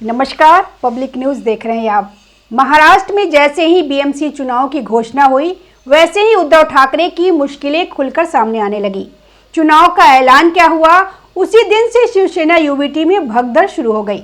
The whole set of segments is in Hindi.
नमस्कार, पब्लिक न्यूज़ देख रहे हैं आप। महाराष्ट्र में जैसे ही बीएमसी चुनाव की घोषणा हुई, वैसे ही उद्धव ठाकरे की मुश्किलें खुलकर सामने आने लगी। चुनाव का ऐलान क्या हुआ, उसी दिन से शिवसेना यूबीटी में भगदड़ शुरू हो गई।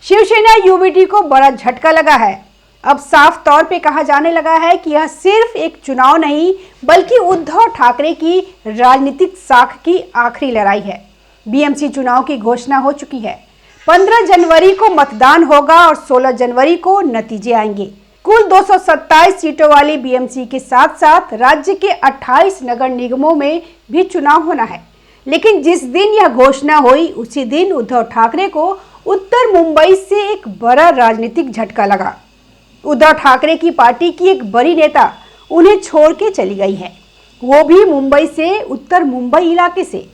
शिवसेना यूबीटी को बड़ा झटका लगा है। अब साफ तौर पे कहा जाने लगा है कि यह सिर्फ एक चुनाव नहीं, बल्कि उद्धव ठाकरे की राजनीतिक साख की आखिरी लड़ाई है। बीएमसी चुनाव की घोषणा हो चुकी है। 15 जनवरी को मतदान होगा और 16 जनवरी को नतीजे आएंगे। कुल 227 सीटों वाली बीएमसी के साथ साथ राज्य के 28 नगर निगमों में भी चुनाव होना है। लेकिन जिस दिन यह घोषणा हुई, उसी दिन उद्धव ठाकरे को उत्तर मुंबई से एक बड़ा राजनीतिक झटका लगा। उद्धव ठाकरे की पार्टी की एक बड़ी नेता उन्हें छोड़ के चली गई है, वो भी मुंबई से, उत्तर मुंबई इलाके से।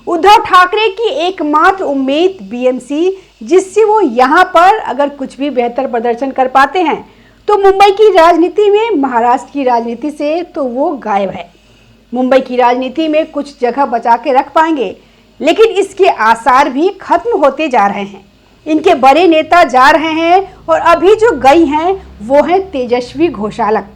उद्धव ठाकरे की एकमात्र उम्मीद बीएमसी, जिससे वो यहाँ पर अगर कुछ भी बेहतर प्रदर्शन कर पाते हैं तो मुंबई की राजनीति में, महाराष्ट्र की राजनीति से तो वो गायब है। मुंबई की राजनीति में कुछ जगह बचा के रख पाएंगे, लेकिन इसके आसार भी खत्म होते जा रहे हैं। इनके बड़े नेता जा रहे हैं और अभी जो गई हैं वो हैं तेजस्वी घोषालक।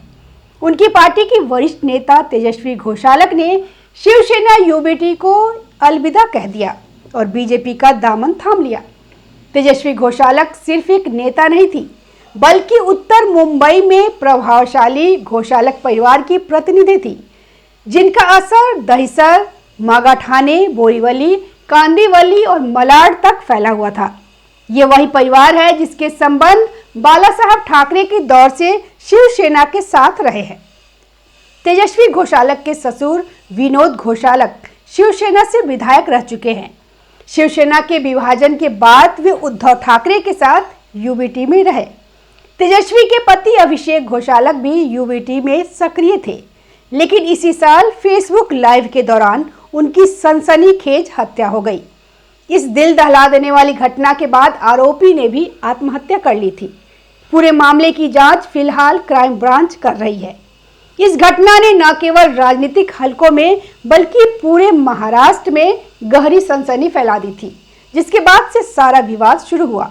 उनकी पार्टी की वरिष्ठ नेता तेजस्वी घोषालक ने शिवसेना यूबीटी को अलविदा कह दिया और बीजेपी का दामन थाम लिया। तेजस्वी घोषालक सिर्फ एक नेता नहीं थी, बल्कि उत्तर मुंबई में प्रभावशाली घोषालक परिवार की प्रतिनिधि थी, जिनका असर दहिसर, मागाठाणे, बोरीवली, कांदिवली और मलाड तक फैला हुआ था। ये वही परिवार है जिसके संबंध बाला साहब ठाकरे के दौर से शिवसेना के साथ रहे हैं। तेजस्वी घोषालक के ससुर विनोद घोषालक शिवसेना से विधायक रह चुके हैं। शिवसेना के विभाजन के बाद वे उद्धव ठाकरे के साथ यूबीटी में रहे। तेजस्वी के पति अभिषेक घोषालक भी यूबीटी में सक्रिय थे, लेकिन इसी साल फेसबुक लाइव के दौरान उनकी सनसनीखेज हत्या हो गई। इस दिल दहला देने वाली घटना के बाद आरोपी ने भी आत्महत्या कर ली थी। पूरे मामले की जांच फिलहाल क्राइम ब्रांच कर रही है। इस घटना ने न केवल राजनीतिक हलकों में बल्कि पूरे महाराष्ट्र में गहरी सनसनी फैला दी थी, जिसके बाद से सारा विवाद शुरू हुआ।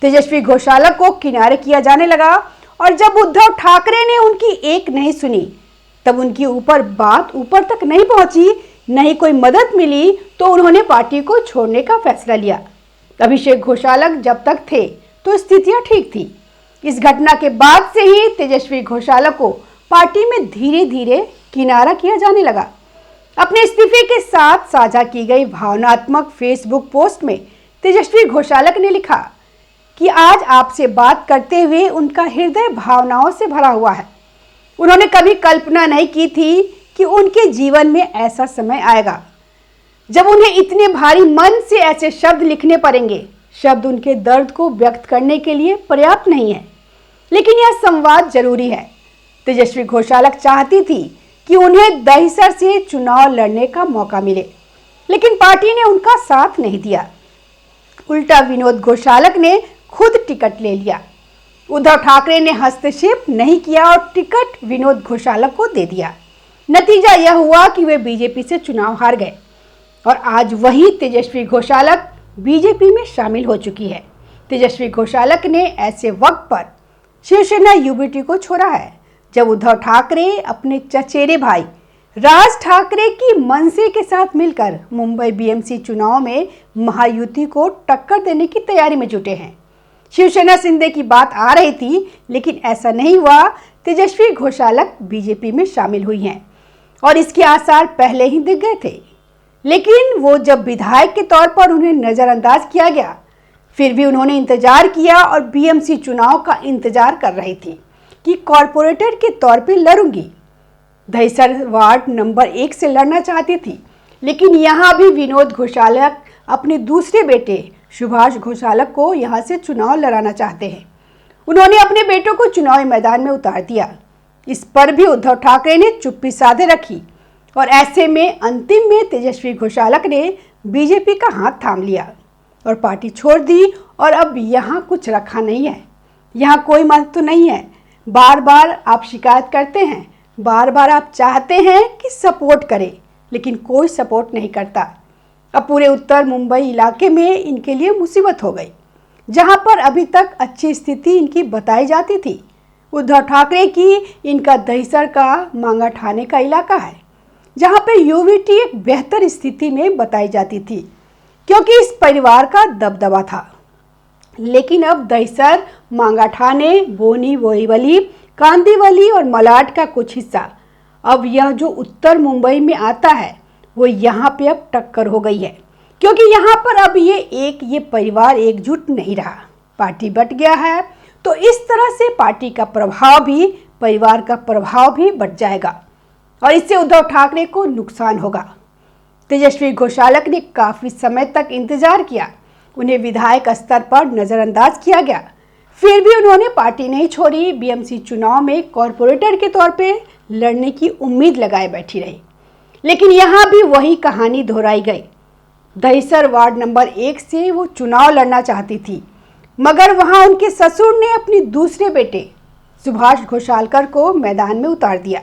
तेजस्वी घोषालक को किनारे किया जाने लगा और जब उद्धव ठाकरे ने उनकी एक नहीं सुनी, तब उनकी बात ऊपर तक नहीं पहुंची, नहीं कोई मदद मिली, तो उन्होंने पार्टी को छोड़ने का फैसला लिया। अभिषेक घोषालक जब तक थे तो स्थितियां ठीक थी। इस घटना के बाद से ही तेजस्वी घोषालक को पार्टी में धीरे धीरे किनारा किया जाने लगा। अपने इस्तीफे के साथ साझा की गई भावनात्मक फेसबुक पोस्ट में तेजस्वी घोषालक ने लिखा कि आज आपसे बात करते हुए उनका हृदय भावनाओं से भरा हुआ है। उन्होंने कभी कल्पना नहीं की थी कि उनके जीवन में ऐसा समय आएगा जब उन्हें इतने भारी मन से ऐसे शब्द लिखने पड़ेंगे। शब्द उनके दर्द को व्यक्त करने के लिए पर्याप्त नहीं है, लेकिन यह संवाद जरूरी है। तेजस्वी घोषालक चाहती थी कि उन्हें दहिसर से चुनाव लड़ने का मौका मिले, लेकिन पार्टी ने उनका साथ नहीं दिया। उल्टा विनोद घोषालक ने खुद टिकट ले लिया। उद्धव ठाकरे ने हस्तक्षेप नहीं किया और टिकट विनोद घोषालक को दे दिया। नतीजा यह हुआ कि वे बीजेपी से चुनाव हार गए और आज वही तेजस्वी घोषालक बीजेपी में शामिल हो चुकी है। तेजस्वी घोषालक ने ऐसे वक्त पर शिवसेना यूबीटी को छोड़ा है जब उद्धव ठाकरे अपने चचेरे भाई राज ठाकरे की मनसे के साथ मिलकर मुंबई बीएमसी चुनाव में महायुति को टक्कर देने की तैयारी में जुटे हैं। शिवसेना शिंदे की बात आ रही थी, लेकिन ऐसा नहीं हुआ। तेजस्वी घोषालक बीजेपी में शामिल हुई हैं और इसके आसार पहले ही दिख गए थे, लेकिन वो जब विधायक के तौर पर उन्हें नज़रअंदाज किया गया, फिर भी उन्होंने इंतजार किया और बीएमसी चुनाव का इंतजार कर रही थी कि कॉरपोरेटर के तौर पे लड़ूंगी। दहिसर वार्ड नंबर 1 से लड़ना चाहती थी, लेकिन यहाँ भी विनोद घोषालक अपने दूसरे बेटे सुभाष घोषालक को यहाँ से चुनाव लड़ाना चाहते हैं। उन्होंने अपने बेटों को चुनावी मैदान में उतार दिया। इस पर भी उद्धव ठाकरे ने चुप्पी साधे रखी और ऐसे में अंतिम में तेजस्वी घोषालक ने बीजेपी का हाथ थाम लिया और पार्टी छोड़ दी। और अब यहाँ कुछ रखा नहीं है, यहाँ कोई मत तो नहीं है। बार बार आप शिकायत करते हैं, बार बार आप चाहते हैं कि सपोर्ट करें, लेकिन कोई सपोर्ट नहीं करता। अब पूरे उत्तर मुंबई इलाके में इनके लिए मुसीबत हो गई। जहां पर अभी तक अच्छी स्थिति इनकी बताई जाती थी। उद्धव ठाकरे की इनका दहिसर का मांगा ठाणे का इलाका है, जहां पर यूवीटी एक बेहतर स्थिति में बताई जाती थी क्योंकि इस परिवार का दबदबा था। लेकिन अब दहिसर, मांगा ठाणे, बोनी बोरीवली, कांदिवली और मलाड का कुछ हिस्सा, अब यह जो उत्तर मुंबई में आता है वो यहाँ पे अब टक्कर हो गई है, क्योंकि यहाँ पर अब ये परिवार एकजुट नहीं रहा, पार्टी बट गया है। तो इस तरह से पार्टी का प्रभाव भी, परिवार का प्रभाव भी बढ़ जाएगा और इससे उद्धव ठाकरे को नुकसान होगा। तेजस्वी घोषालक ने काफी समय तक इंतजार किया, उन्हें विधायक स्तर पर नजरअंदाज किया गया, फिर भी उन्होंने पार्टी नहीं छोड़ी। बीएमसी चुनाव में कॉरपोरेटर के तौर पे लड़ने की उम्मीद लगाए बैठी रही, लेकिन यहाँ भी वही कहानी दोहराई गई। दहिसर वार्ड नंबर 1 से वो चुनाव लड़ना चाहती थी, मगर वहां उनके ससुर ने अपने दूसरे बेटे सुभाष घोषालकर को मैदान में उतार दिया।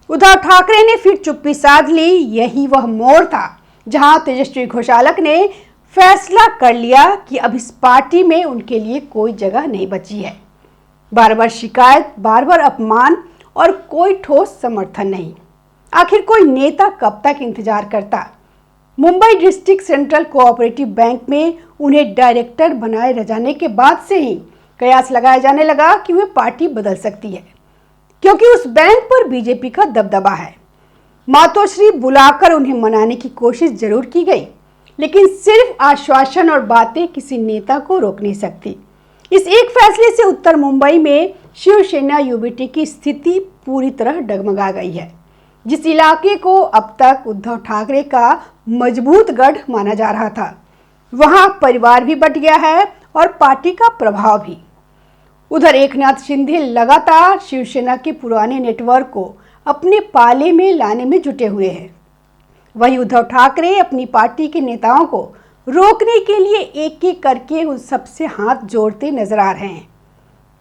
उद्धव ठाकरे ने फिर चुप्पी साध ली। यही वह मोड़ था जहां तेजस्वी घोषालक ने फैसला कर लिया कि अब इस पार्टी में उनके लिए कोई जगह नहीं बची है। बार बार शिकायत, बार बार अपमान और कोई ठोस समर्थन नहीं। आखिर कोई नेता कब तक इंतजार करता? Mumbai district central cooperative bank में उन्हें डायरेक्टर बनाए जाने के बाद से ही कयास लगाया जाने लगा कि वे पार्टी बदल सकती है, क्योंकि उस बैंक पर बीजेपी का दबदबा है। मातोश्री बुलाकर उन्हें मनाने की कोशिश जरूर की गई, लेकिन सिर्फ आश्वासन और बातें किसी नेता को रोक नहीं सकती। इस एक फैसले से उत्तर मुंबई में शिवसेना यूबीटी की स्थिति पूरी तरह डगमगा गई है। जिस इलाके को अब तक उद्धव ठाकरे का मजबूत गढ़ माना जा रहा था, वहां परिवार भी बट गया है और पार्टी का प्रभाव भी। उधर एकनाथ शिंदे लगातार शिवसेना के पुराने नेटवर्क को अपने पाले में लाने में जुटे हुए हैं। वहीं उद्धव ठाकरे अपनी पार्टी के नेताओं को रोकने के लिए एक एक करके उन सबसे हाथ जोड़ते नजर आ रहे हैं।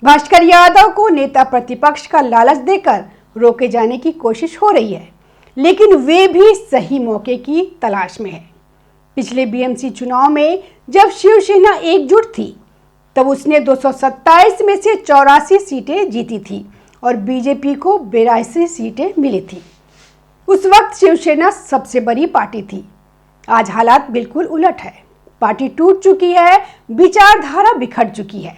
भास्कर यादव को नेता प्रतिपक्ष का लालच देकर रोके जाने की कोशिश हो रही है, लेकिन वे भी सही मौके की तलाश में है। पिछले बीएमसी चुनाव में जब शिवसेना एकजुट थी, तब उसने 227 में से 84 सीटें जीती थी और बीजेपी को 82 सीटें मिली थी। उस वक्त शिवसेना सबसे बड़ी पार्टी थी। आज हालात बिल्कुल उलट है। पार्टी टूट चुकी है, विचारधारा बिखर चुकी है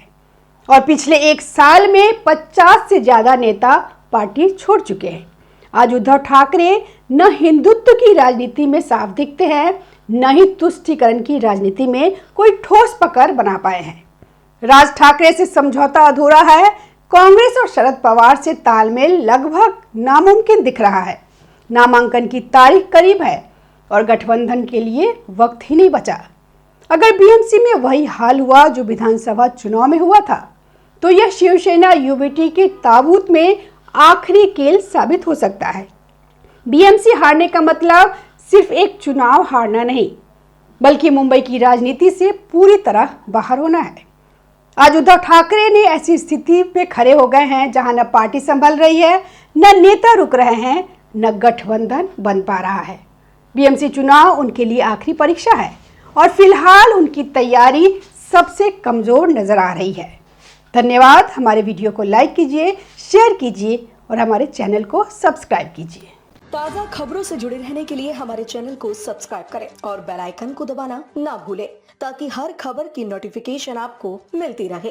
और पिछले एक साल में 50 से ज्यादा नेता पार्टी छोड़ चुके हैं। आज उद्धव ठाकरे न हिंदुत्व की राजनीति में साफ दिखते हैं, न ही तुष्टीकरण की राजनीति में कोई ठोस पकड़ बना पाए हैं। राज ठाकरे से समझौता अधूरा है। कांग्रेस और शरद पवार से तालमेल लगभग नामुमकिन दिख रहा है। नामांकन की तारीख करीब है और गठबंधन के लिए वक्त ही नहीं बचा। अगर बीएमसी में वही हाल हुआ जो विधानसभा चुनाव में हुआ था, तो यह शिवसेना यूबीटी के ताबूत में आखिरी खेल साबित हो सकता है। बीएमसी हारने का मतलब सिर्फ एक चुनाव हारना नहीं, बल्कि मुंबई की राजनीति से पूरी तरह बाहर होना है। आज उद्धव ठाकरे ने ऐसी स्थिति पे खड़े हो गए हैं जहां न पार्टी संभल रही है, न नेता रुक रहे हैं, न गठबंधन बन पा रहा है। बीएमसी चुनाव उनके लिए आखिरी परीक्षा है और फिलहाल उनकी तैयारी सबसे कमजोर नजर आ रही है। धन्यवाद। हमारे वीडियो को लाइक कीजिए, शेयर कीजिए और हमारे चैनल को सब्सक्राइब कीजिए। ताज़ा खबरों से जुड़े रहने के लिए हमारे चैनल को सब्सक्राइब करें और बेल आइकन को दबाना ना भूलें, ताकि हर खबर की नोटिफिकेशन आपको मिलती रहे।